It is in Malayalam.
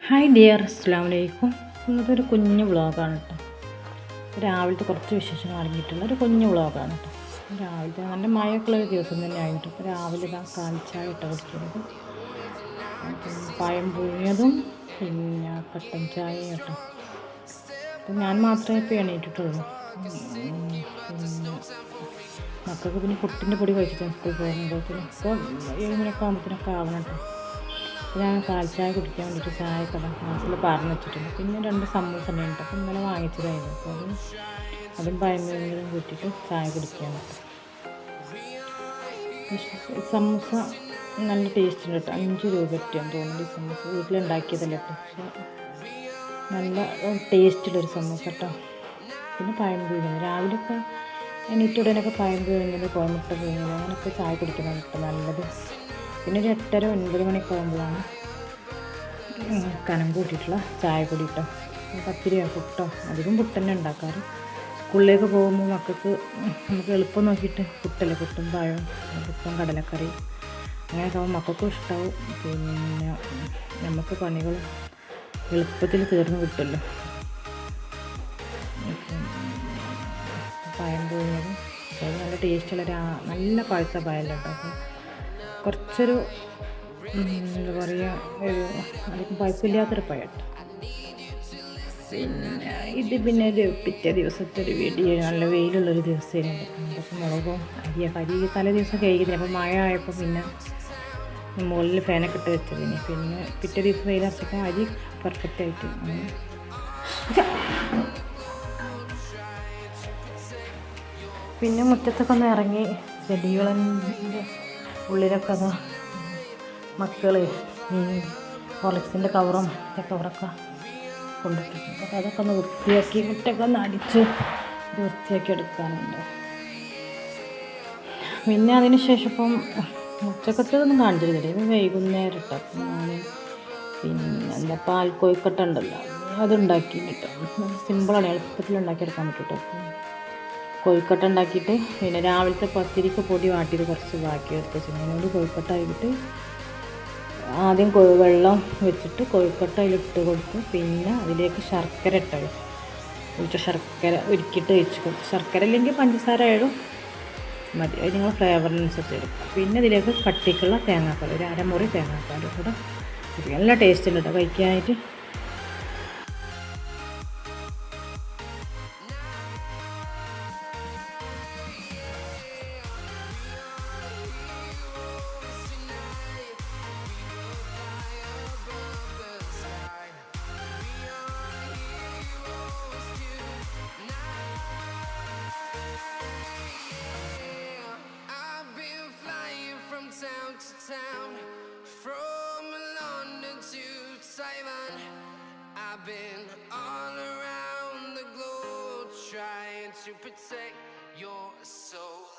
ഹായ് ഡിയർ, അസ്സലാമു അലൈക്കും. ഇന്നത്തെ ഒരു കുഞ്ഞു വ്ളോഗാണ് കേട്ടോ. രാവിലത്തെ കുറച്ച് വിശേഷങ്ങൾ അടങ്ങിയിട്ടുള്ള ഒരു കുഞ്ഞു വ്ളോഗാണ് കേട്ടോ. രാവിലത്തെ നല്ല മഴയൊക്കെയുള്ള ഒരു ദിവസം തന്നെ ആയിട്ട് ഇപ്പോൾ രാവിലെ കാലിച്ചായ ഇട്ട് കുടിക്കുന്നത്, പഴം പുഴുങ്ങിയതും പിന്നെ കട്ടൻ ചായയും കേട്ടോ. അപ്പം ഞാൻ മാത്രമേ ഇപ്പോൾ എണീറ്റിട്ടുള്ളൂ. പിന്നെ മക്കൾക്ക് പിന്നെ പുട്ടിൻ്റെ പൊടി കഴിച്ചിട്ട് സ്കൂളിൽ പോകുന്നത്. പിന്നെ ഇപ്പോൾ 7 മണിയൊക്കെ ആകുമ്പോഴത്തേനൊക്കെ ആവണം കേട്ടോ. ഞാൻ കാൽച്ചായ കുടിക്കാൻ വേണ്ടിയിട്ട് ചായക്കട ഗ്ലാസ്സിൽ പറഞ്ഞ് വെച്ചിട്ടുണ്ട്. പിന്നെ 2 സമൂസ ഉണ്ട്. അപ്പോൾ ഇന്നലെ വാങ്ങിച്ചതായിരുന്നു. അപ്പോൾ അതും പഴമേലും കൂട്ടിയിട്ട് ചായ കുടിക്കാൻ പറ്റും. സമൂസ നല്ല ടേസ്റ്റ് ഉണ്ട് കേട്ടോ. 5 രൂപയ്ക്കാണ് തോന്നുന്നത് ഈ സമൂസ. വീട്ടിലുണ്ടാക്കിയതല്ലേ കേട്ടോ, പക്ഷേ നല്ല ടേസ്റ്റുള്ളൊരു സമൂസ കേട്ടോ. പിന്നെ പഴം പുഴുങ്ങിയത് രാവിലെയൊക്കെ എണീറ്റ ഉടനൊക്കെ പഴം പുഴുങ്ങിയത്, കോഴിമുട്ട പുഴുങ്ങിയത് അങ്ങനെയൊക്കെ ചായ കുടിക്കുന്നത് കേട്ടോ നല്ലത്. പിന്നെ ഒരു 8:30 9 മണിയൊക്കെ ആകുമ്പോഴാണ് കനം കൂട്ടിയിട്ടുള്ള ചായ പൊടി കേട്ടോ. പത്തിരിയോ പുട്ടോ, അധികം പുട്ട് തന്നെ ഉണ്ടാക്കാറ്. സ്കൂളിലേക്ക് പോകുമ്പോൾ മക്കൾക്ക് നമുക്ക് എളുപ്പം നോക്കിയിട്ട് പുട്ടല്ലേ, പുട്ടും പഴവും പുട്ടും കടലക്കറി അങ്ങനെയൊക്കെ ആകുമ്പോൾ മക്കൾക്കും ഇഷ്ടമാവും. പിന്നെ നമുക്ക് പണികൾ എളുപ്പത്തിൽ തീർന്ന് കിട്ടുമല്ലോ. പഴം പുഴുങ്ങിയതും അത് നല്ല ടേസ്റ്റുള്ള നല്ല പഴുത്ത പഴമല്ല കേട്ടോ. അപ്പോൾ കുറച്ചൊരു എന്താ പറയുക, ഒരു അധികം പഴുപ്പില്ലാത്തൊരു പഴം. പിന്നെ ഒരു പിറ്റേ ദിവസത്തെ ഒരു വീഡിയോ, നല്ല വെയിലുള്ളൊരു ദിവസമായിരുന്നു. അതൊക്കെ മുളകും അരി തലേ ദിവസം കഴിക്കുന്നില്ല. അപ്പോൾ മഴ ആയപ്പോൾ പിന്നെ മുകളിൽ ഫാനൊക്കെ ഇട്ട് വെച്ചതിന് പിന്നെ പിറ്റേ ദിവസം വെയിലറച്ചപ്പോൾ അരി പെർഫെക്റ്റ് ആയിട്ട് പിന്നെ മുറ്റത്തൊക്കെ ഒന്ന് ഇറങ്ങി ചെടികളിൻ്റെ ഉള്ളിലൊക്കെ അതാ മക്കൾ ഈ ഹോർലിക്സിൻ്റെ കവറൊക്കെ കൊണ്ടിട്ടിട്ടുണ്ട്. അപ്പോൾ അതൊക്കെ ഒന്ന് വൃത്തിയാക്കി മുറ്റൊക്കെ ഒന്ന് അടിച്ച് വൃത്തിയാക്കി എടുക്കാനുണ്ട്. പിന്നെ അതിന് ശേഷം ഇപ്പം ഉച്ചക്കത്തതൊന്നും കാണിച്ചിരുന്നില്ല. ഇത് വൈകുന്നേരം ഇട്ടോ. അപ്പം ഞാൻ പിന്നെ പാൽ കോഴിക്കട്ട ഉണ്ടല്ലോ, അതുണ്ടാക്കി കേട്ടോ. സിമ്പിളാണ്, എളുപ്പത്തിൽ ഉണ്ടാക്കിയെടുക്കാൻ പറ്റും കേട്ടോ. അപ്പം കോഴിക്കട്ട ഉണ്ടാക്കിയിട്ട് പിന്നെ രാവിലത്തെ പത്തിരിക്ക് പൊടി വാട്ടിയത് കുറച്ച് ബാക്കി എടുത്ത് അതിനോട് കോഴിക്കട്ട ആയിട്ട് ആദ്യം വെള്ളം വെച്ചിട്ട് കോഴിക്കട്ട അതിലിട്ട് കൊടുത്ത് പിന്നെ അതിലേക്ക് ശർക്കര ശർക്കര ഉരുക്കിയിട്ട് വെച്ച് കൊടുത്ത്, ശർക്കര അല്ലെങ്കിൽ പഞ്ചസാര ആയാലും മതി, അത് നിങ്ങൾ ഫ്ലേവറിനനുസരിച്ച് എടുക്കുക. പിന്നെ ഇതിലേക്ക് കട്ടിക്കുള്ള തേങ്ങാപ്പാൽ, ഒരു അരമുറി തേങ്ങാപ്പാൽ കൂടെ നല്ല ടേസ്റ്റ് ഉണ്ട് കേട്ടോ കഴിക്കാനായിട്ട്. Town from London to Taiwan, I've been all around the globe trying to protect your soul.